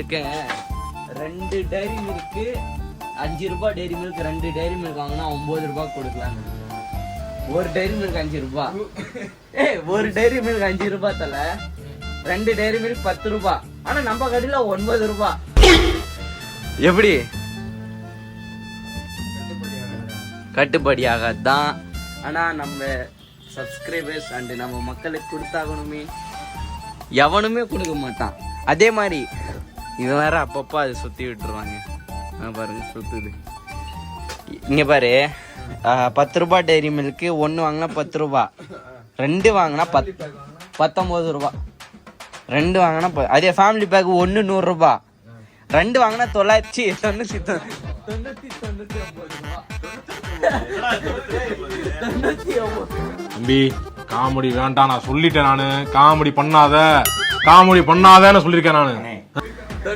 2 diary milk 5 ரூபாய் diary milk 2 diary milk வாங்கினா 9 ரூபாய் கொடுக்கலாம். ஒரு டைரி மில்க் 5 ரூபாய். ஒரு டைரி மில்க் 5 ரூபாய் தல. 2 டைரி மில்க் 10 ரூபாய். ஆனா நம்ம கடையில 9 ரூபாய். எப்படி கட்டுப்படி ஆகாதான். ஆனா நம்ம சப்ஸ்கிரைபர்ஸ் அண்ட் நம்ம மக்களுக்கு கொடுத்தாகணுமே, எவனுமே கொடுக்க மாட்டான். அதே மாதிரி இவன் வேற அப்பப்போ அதை சுற்றி விட்டுருவாங்க. பாருங்க சுற்றுது. இங்கே பாரு, 10 ரூபாய் டைரி மில்க்கு 1 வாங்கினா 10 ரூபாய், 2 வாங்கினா 19 ரூபாய், 2 வாங்கினா அதே ஃபேமிலி பேக் 1 100 ரூபாய், 2 வாங்கினா 999 தம்பி காமெடி வேண்டாம், நான் சொல்லிட்டேன். நானு காமெடி பண்ணாதன்னு சொல்லியிருக்கேன் நானு.